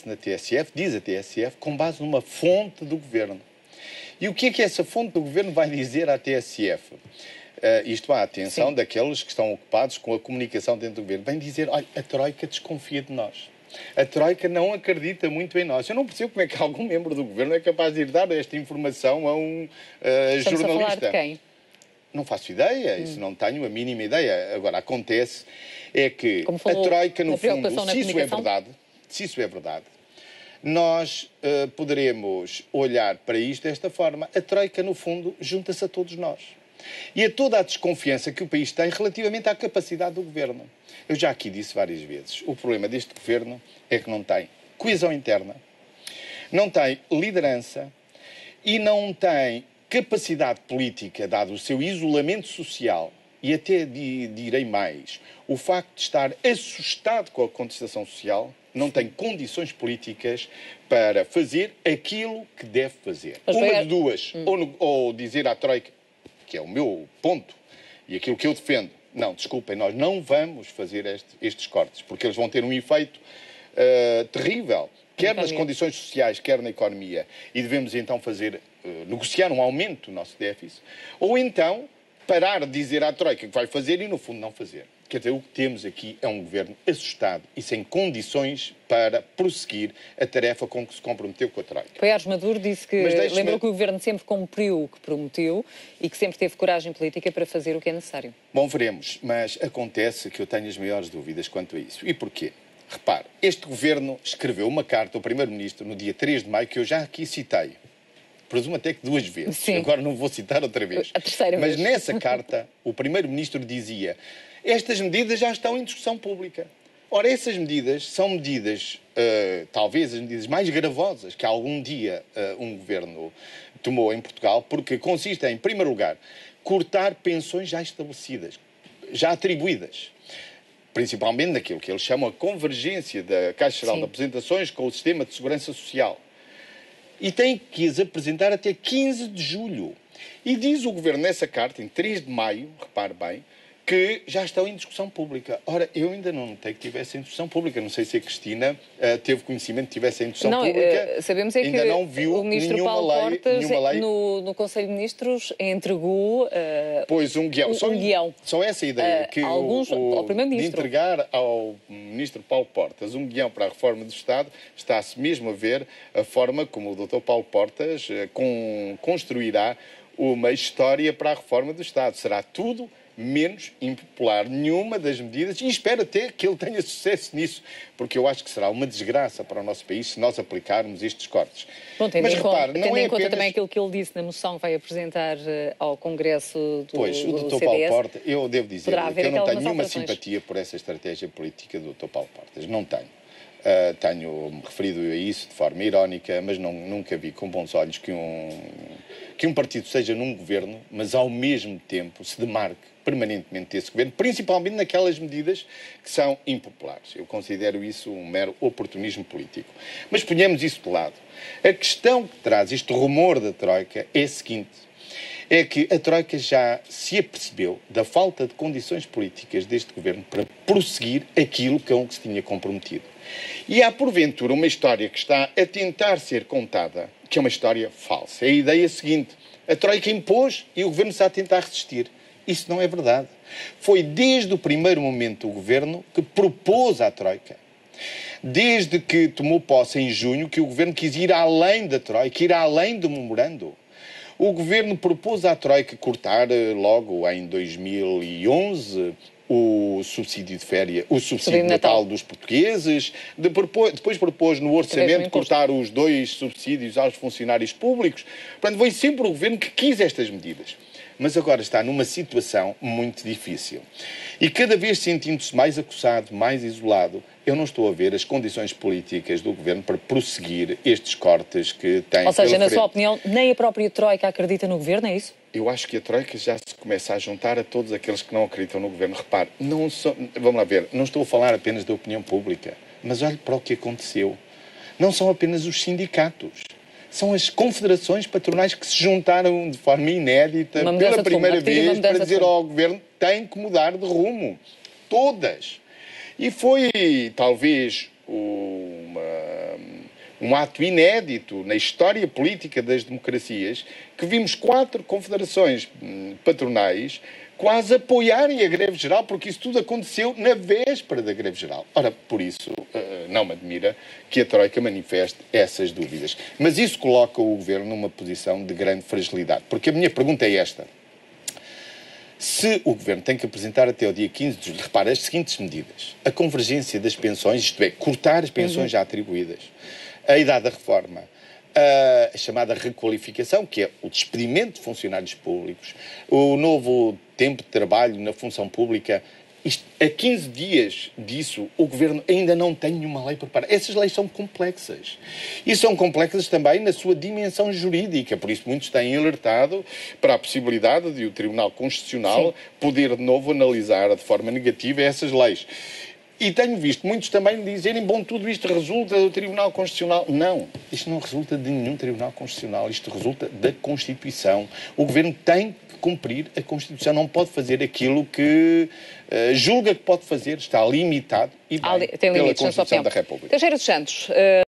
na TSF, diz a TSF, com base numa fonte do Governo. E o que é que essa fonte do Governo vai dizer à TSF? Isto à atenção Sim. daqueles que estão ocupados com a comunicação dentro do Governo. Vem dizer, olha, a Troika desconfia de nós. A Troika não acredita muito em nós. Eu não percebo como é que algum membro do Governo é capaz de ir dar esta informação a um Estamos jornalista. a falar de quem? Não faço ideia, isso não tenho a mínima ideia. Agora, acontece é que Como a falou, Troika, no na fundo, preocupação na se isso é verdade, nós poderemos olhar para isto desta forma. A Troika, no fundo, junta-se a todos nós. E a toda a desconfiança que o país tem relativamente à capacidade do Governo. Eu já aqui disse várias vezes, o problema deste Governo é que não tem coesão interna, não tem liderança e não tem capacidade política, dado o seu isolamento social, e até direi mais, o facto de estar assustado com a contestação social, não tem condições políticas para fazer aquilo que deve fazer. Uma de duas, ou dizer à Troika, que é o meu ponto, e aquilo que eu defendo, não, desculpem, nós não vamos fazer estes cortes, porque eles vão ter um efeito terrível, quer nas condições sociais, quer na economia, e devemos então negociar um aumento do nosso déficit, ou então parar de dizer à Troika que vai fazer e no fundo não fazer. Quer dizer, o que temos aqui é um governo assustado e sem condições para prosseguir a tarefa com que se comprometeu com a Troika. Poiares Maduro disse que lembrou que o governo sempre cumpriu o que prometeu e que sempre teve coragem política para fazer o que é necessário. Bom, veremos, mas acontece que eu tenho as maiores dúvidas quanto a isso. E porquê? Repare, este governo escreveu uma carta ao Primeiro-Ministro no dia 3 de maio, que eu já aqui citei. Presumo até que 2 vezes. Sim. Agora não vou citar outra vez. A terceira vez. Mas nessa carta, o Primeiro-Ministro dizia: estas medidas já estão em discussão pública. Ora, essas medidas são medidas, talvez as medidas mais gravosas que algum dia um governo tomou em Portugal, porque consistem, em primeiro lugar, cortar pensões já estabelecidas, já atribuídas. Principalmente naquilo que eles chamam a convergência da Caixa Geral de Apresentações com o Sistema de Segurança Social. E tem que as apresentar até 15 de julho. E diz o Governo nessa carta, em 3 de maio, repare bem, que já estão em discussão pública. Ora, eu ainda não notei que tivesse em discussão pública. Não sei se a Cristina teve conhecimento que tivesse em discussão pública. Sabemos é ainda que não viu o Ministro Paulo Portas, no Conselho de Ministros, entregou pois um guião. Só essa ideia que ao de entregar ao Ministro Paulo Portas um guião para a reforma do Estado, está-se mesmo a ver a forma como o Dr. Paulo Portas construirá uma história para a reforma do Estado. Será tudo menos impopular, nenhuma das medidas, e espero até que ele tenha sucesso nisso, porque eu acho que será uma desgraça para o nosso país se nós aplicarmos estes cortes. Bom, tendo em conta também aquilo que ele disse na moção que vai apresentar ao Congresso do Pois, o Dr. CDS, Paulo Portas, eu devo dizer que eu não tenho nenhuma alterações. simpatia por essa estratégia política do Dr. Paulo Portas, não tenho. Tenho-me referido a isso de forma irónica, mas nunca vi com bons olhos que um partido seja num governo, mas ao mesmo tempo se demarque permanentemente desse governo, principalmente naquelas medidas que são impopulares. Eu considero isso um mero oportunismo político. Mas ponhamos isso de lado. A questão que traz este rumor da Troika é a seguinte: é que a Troika já se apercebeu da falta de condições políticas deste governo para prosseguir aquilo com que se tinha comprometido. E há, porventura, uma história que está a tentar ser contada, que é uma história falsa. É a ideia seguinte: a Troika impôs e o governo está a tentar resistir. Isso não é verdade. Foi desde o primeiro momento o governo que propôs à Troika. Desde que tomou posse em junho, que o governo quis ir além da Troika, ir além do memorando. O governo propôs à Troika cortar logo em 2011 o subsídio de férias, o subsídio de Natal dos portugueses. Depois propôs no orçamento cortar os 2 subsídios aos funcionários públicos. Portanto, foi sempre o governo que quis estas medidas. Mas agora está numa situação muito difícil. E cada vez sentindo-se mais acossado, mais isolado, eu não estou a ver as condições políticas do governo para prosseguir estes cortes que tem. Ou seja, na sua opinião, nem a própria Troika acredita no governo, é isso? Eu acho que a Troika já se começa a juntar a todos aqueles que não acreditam no governo. Repare, vamos lá ver, não estou a falar apenas da opinião pública, mas olhe para o que aconteceu. Não são apenas os sindicatos. São as confederações patronais que se juntaram de forma inédita pela primeira vez para dizer ao governo: tem que mudar de rumo. Todas. E foi talvez uma um ato inédito na história política das democracias, que vimos 4 confederações patronais quase apoiarem a greve geral, porque isso tudo aconteceu na véspera da greve geral. Ora, por isso, não me admira que a Troika manifeste essas dúvidas. Mas isso coloca o Governo numa posição de grande fragilidade. Porque a minha pergunta é esta. Se o Governo tem que apresentar até ao dia 15 de julho, repara, as seguintes medidas. A convergência das pensões, isto é, cortar as pensões já atribuídas. A idade da reforma. A chamada requalificação, que é o despedimento de funcionários públicos, o novo tempo de trabalho na função pública. A 15 dias disso, o Governo ainda não tem nenhuma lei preparada. Essas leis são complexas. E são complexas também na sua dimensão jurídica. Por isso, muitos têm alertado para a possibilidade de o Tribunal Constitucional poder de novo analisar de forma negativa essas leis. E tenho visto muitos também dizerem, bom, tudo isto resulta do Tribunal Constitucional. Não, isto não resulta de nenhum Tribunal Constitucional, isto resulta da Constituição. O Governo tem que cumprir a Constituição, não pode fazer aquilo que julga que pode fazer, está limitado e bem, pela Constituição da República. Teixeira dos Santos.